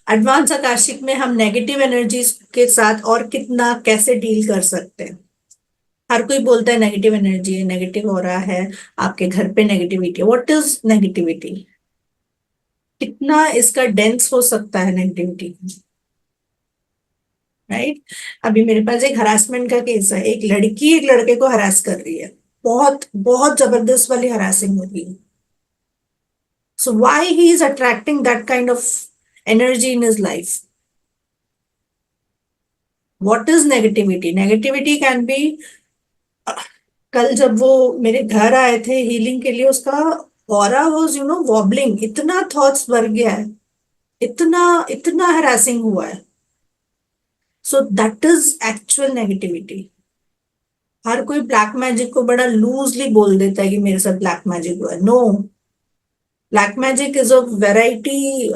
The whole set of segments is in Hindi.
एडवांस आकाशिक में हम नेगेटिव एनर्जीज के साथ और कितना कैसे डील कर सकते हैं। हर कोई बोलता है नेगेटिव एनर्जी है, नेगेटिव हो रहा है, आपके घर पे नेगेटिविटी है। What is negativity? कितना इसका डेंस हो सकता है नेगेटिविटी, राइट? अभी मेरे पास एक हरासमेंट का केस है। एक लड़की एक लड़के को हरास कर रही है, बहुत बहुत जबरदस्त वाली हरासिंग हो रही है। So why he is attracting that kind of energy in his life? What is negativity? Negativity can be, कल जब वो मेरे घर आए थे हीलिंग के लिए, उसका ऑरा वाज वॉबलिंग, इतना थॉट्स भर गया है, इतना इतना हरासिंग हुआ है। So that is actual negativity. हर कोई ब्लैक मैजिक को बड़ा लूजली बोल देता है कि मेरे साथ ब्लैक मैजिक हुआ है। No, black magic is a variety,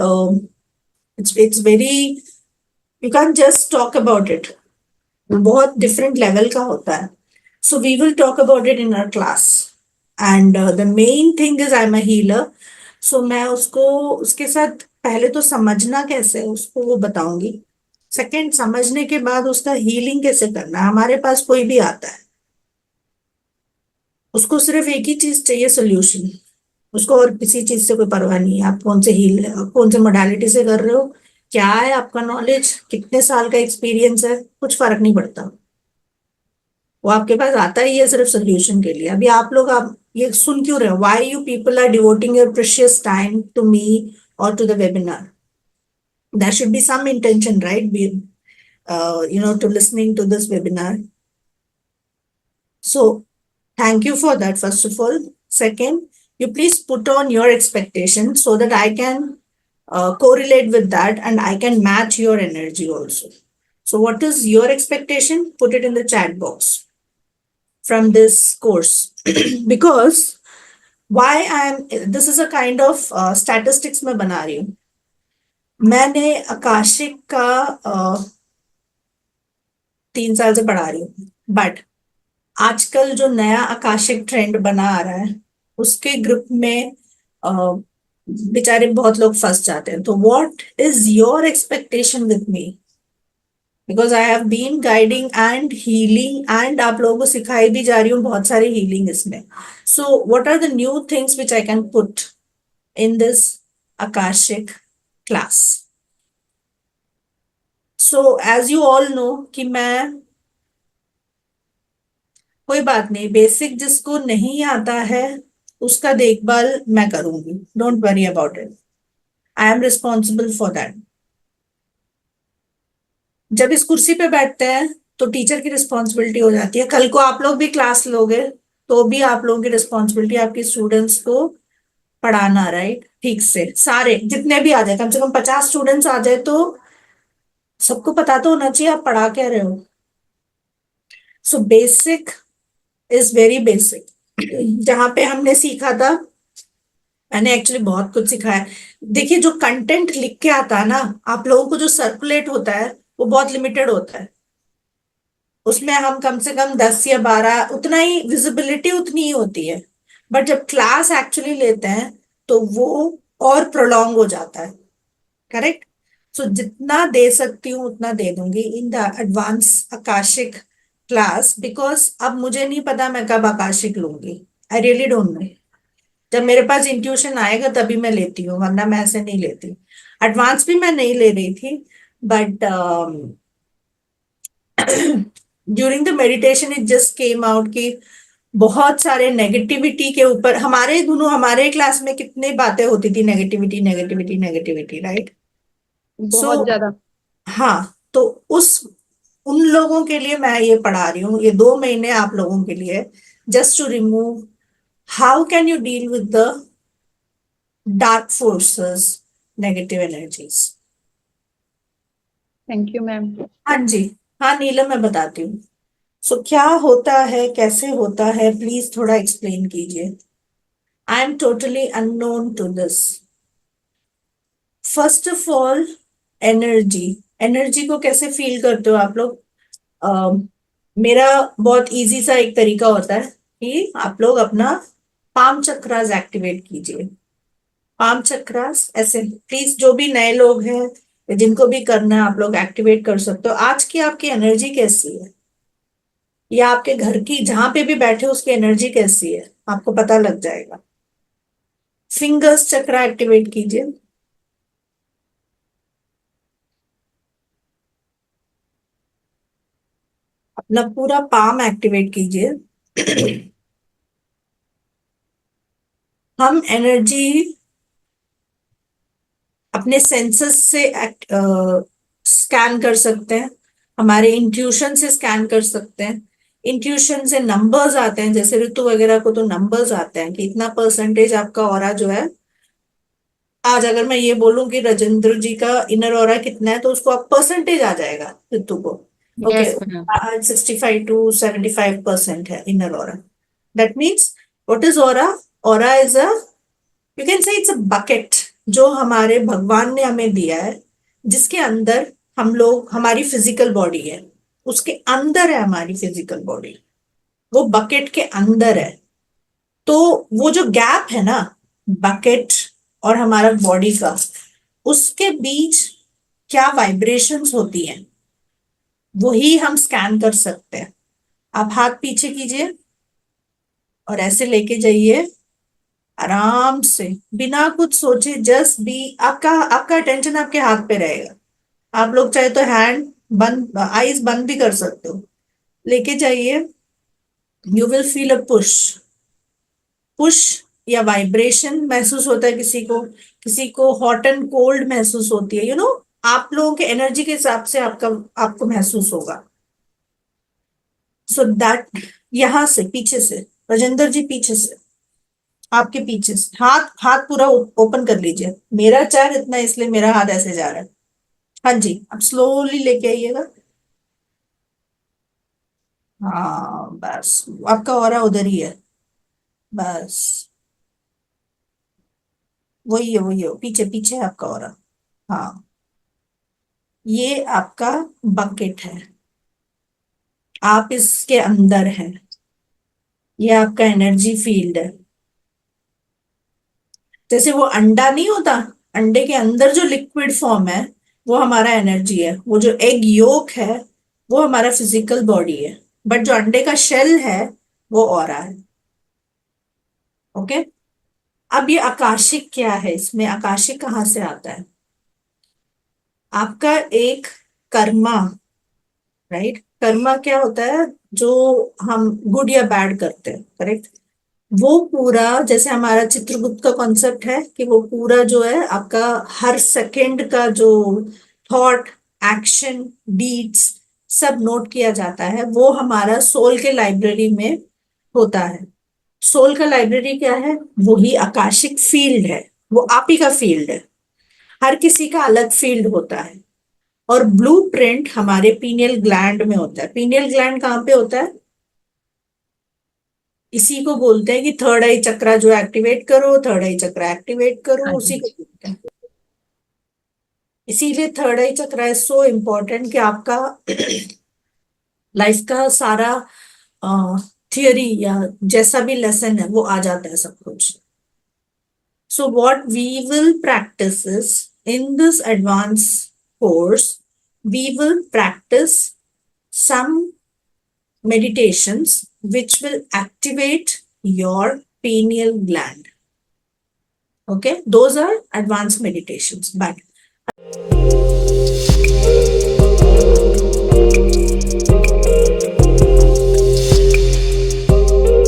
it's very, you can just talk about it, बहुत डिफरेंट लेवल का होता है। So we will talk about it in our class. And the main thing is I am a healer. सो मैं उसको, उसके साथ पहले तो समझना कैसे है उसको वो बताऊंगी। सेकंड, समझने के बाद उसका हीलिंग कैसे करना है। हमारे पास कोई भी आता है, उसको सिर्फ एक ही चीज चाहिए, सोल्यूशन। उसको और किसी चीज से कोई परवाह नहीं है, आप कौन से हील, कौन से मोडालिटी से कर रहे हो, क्या है आपका नॉलेज, कितने साल का एक्सपीरियंस है, कुछ फर्क नहीं पड़ता। वो आपके पास आता ही है सिर्फ सोल्यूशन के लिए। अभी आप लोग, आप ये सुन क्यों रहे हो? Why you people are devoting your precious time to me और to the webinar? There should be some intention, right? Be to listening to this webinar. So thank you for that, first of all. Second, you please put on your expectations so that I can correlate with that and I can match your energy also. So what is your expectation? Put it in the chat box from this course. Because why I am, this is a kind of statistics मैं बना रही हूँ। मैंने आकाशिक का 3 साल से पढ़ा रही हूँ, बट आजकल जो नया आकाशिक ट्रेंड बना आ रहा है, उसके ग्रुप में अ, बेचारे बहुत लोग फंस जाते हैं। तो what is your expectation with me? Because I have been guiding and healing, and आप लोगों को सिखाई भी जा रही हूँ बहुत सारी हीलिंग इसमें। So what are the new things which I can put in this Akashic class? So as you all know कि मैं, कोई बात नहीं, बेसिक जिसको नहीं आता है उसका देखभाल मैं करूंगी, don't worry about it, I am responsible for that. जब इस कुर्सी पे बैठते हैं तो टीचर की रिस्पॉन्सिबिलिटी हो जाती है। कल को आप लोग भी क्लास लोगे तो भी आप लोगों की रिस्पॉन्सिबिलिटी आपकी स्टूडेंट्स को पढ़ाना, राइट? ठीक से सारे जितने भी आ जाए, कम से कम 50 स्टूडेंट्स आ जाए तो सबको पता तो होना चाहिए आप पढ़ा क्या रहे हो। So basic is very basic. जहां पे हमने सीखा था, मैंने एक्चुअली बहुत कुछ सिखाया। देखिए, जो कंटेंट लिख के आता है ना, आप लोगों को जो सर्कुलेट होता है वो बहुत लिमिटेड होता है। उसमें हम कम से कम 10 या 12, उतना ही विजिबिलिटी उतनी ही होती है। बट जब क्लास एक्चुअली लेते हैं तो वो और प्रोलॉन्ग हो जाता है, करेक्ट? सो जितना दे सकती हूँ उतना दे दूंगी in the advance Akashic class. Because अब मुझे नहीं पता मैं कब आकाशिक लूंगी, आई रियली डोंट नो। जब मेरे पास इंट्यूशन आएगा तभी मैं लेती हूँ, वरना मैं ऐसे नहीं लेती। एडवांस भी मैं नहीं ले रही थी, but during the meditation it just came out कि बहुत सारे नेगेटिविटी के ऊपर, हमारे दोनों, हमारे क्लास में कितनी बातें होती थी, नेगेटिविटी नेगेटिविटी नेगेटिविटी, राइट? सो बहुत ज्यादा। हाँ, तो उस, उन लोगों के लिए मैं ये पढ़ा रही हूँ, ये 2 महीने आप लोगों के लिए, just to remove how can you deal with the dark forces, negative energies. Thank you ma'am. हाँ जी। हाँ नीलम, मैं बताती हूँ। सो क्या होता है, कैसे होता है, प्लीज थोड़ा एक्सप्लेन कीजिए। I am totally unknown to this. First of all, energy, energy को कैसे फील करते हो आप लोग? मेरा बहुत इजी सा एक तरीका होता है कि आप लोग अपना पाम चक्रास एक्टिवेट कीजिए। पाम चक्रास ऐसे, प्लीज जो भी नए लोग हैं जिनको भी करना है आप लोग एक्टिवेट कर सकते हो। आज की आपकी एनर्जी कैसी है, या आपके घर की जहां पे भी बैठे हो उसकी एनर्जी कैसी है, आपको पता लग जाएगा। फिंगर्स चक्रा एक्टिवेट कीजिए। अपना पूरा पाम एक्टिवेट कीजिए। हम एनर्जी अपने सेंसेस से स्कैन कर सकते हैं, हमारे इंट्यूशन से स्कैन कर सकते हैं। इंट्यूशन से नंबर्स आते हैं, जैसे ऋतु वगैरह को तो नंबर्स आते हैं कि इतना परसेंटेज आपका ऑरा जो है। आज अगर मैं ये बोलूं कि राजेंद्र जी का इनर ऑरा कितना है, तो उसको आप परसेंटेज आ जाएगा ऋतु को। Okay, yes ma'am. आज 65 to 75% है inner aura. That means what is aura? Aura is a, you can say it's a bucket जो हमारे भगवान ने हमें दिया है, जिसके अंदर हम लोग, हमारी फिजिकल बॉडी है, उसके अंदर है हमारी फिजिकल बॉडी, वो बकेट के अंदर है। तो वो जो गैप है ना, बकेट और हमारा बॉडी का, उसके बीच क्या वाइब्रेशंस होती हैं, वही हम स्कैन कर सकते हैं। आप हाथ पीछे कीजिए और ऐसे लेके जाइए आराम से, बिना कुछ सोचे, जस्ट बी, आपका आपका अटेंशन आपके हाथ पे रहेगा। आप लोग चाहे तो हैंड बंद, आईज बंद भी कर सकते हो। लेके जाइए। You will feel a push, push या वाइब्रेशन महसूस होता है किसी को हॉट एंड कोल्ड महसूस होती है, आप लोगों के एनर्जी के हिसाब से आपको महसूस होगा। सो दैट, यहां से पीछे से, राजेंद्र जी पीछे से, आपके पीछे से हाथ हाथ पूरा ओपन कर लीजिए। मेरा चार इतना है, इसलिए मेरा हाथ ऐसे जा रहा है। हाँ जी, आप स्लोली लेके आइएगा। हाँ बस, आपका ऑरा उधर ही है। बस वही है, पीछे पीछे है आपका ऑरा। हाँ, ये आपका बकेट है, आप इसके अंदर हैं। ये आपका एनर्जी फील्ड है। जैसे वो अंडा नहीं होता, अंडे के अंदर जो लिक्विड फॉर्म है वो हमारा एनर्जी है। वो जो एग योक है वो हमारा फिजिकल बॉडी है। बट जो अंडे का शेल है वो ऑरा है। ओके। अब ये आकाशिक क्या है, इसमें आकाशिक कहाँ से आता है? आपका एक कर्मा, राइट? कर्मा क्या होता है? जो हम गुड या बैड करते हैं, करेक्ट? वो पूरा, जैसे हमारा चित्रगुप्त का कॉन्सेप्ट है कि वो पूरा जो है आपका हर सेकंड का जो थॉट, एक्शन, डीड्स सब नोट किया जाता है। वो हमारा सोल के लाइब्रेरी में होता है। सोल का लाइब्रेरी क्या है? वही आकाशिक फील्ड है। वो आप ही का फील्ड है। हर किसी का अलग फील्ड होता है। और ब्लूप्रिंट हमारे पीनियल ग्लैंड में होता है। पीनियल ग्लैंड कहाँ पे होता है? इसी को बोलते हैं कि थर्ड आई चक्रा जो एक्टिवेट करो, थर्ड आई चक्रा एक्टिवेट करो, हाँ उसी जी। को बोलते हैं। इसीलिए third I chakra is so important कि आपका लाइफ का सारा थियरी या जैसा भी लेसन है वो आ जाता है सब कुछ। So what we will practice is, in this advance course we will practice some meditations which will activate your pineal gland. Okay, those are advanced meditations. But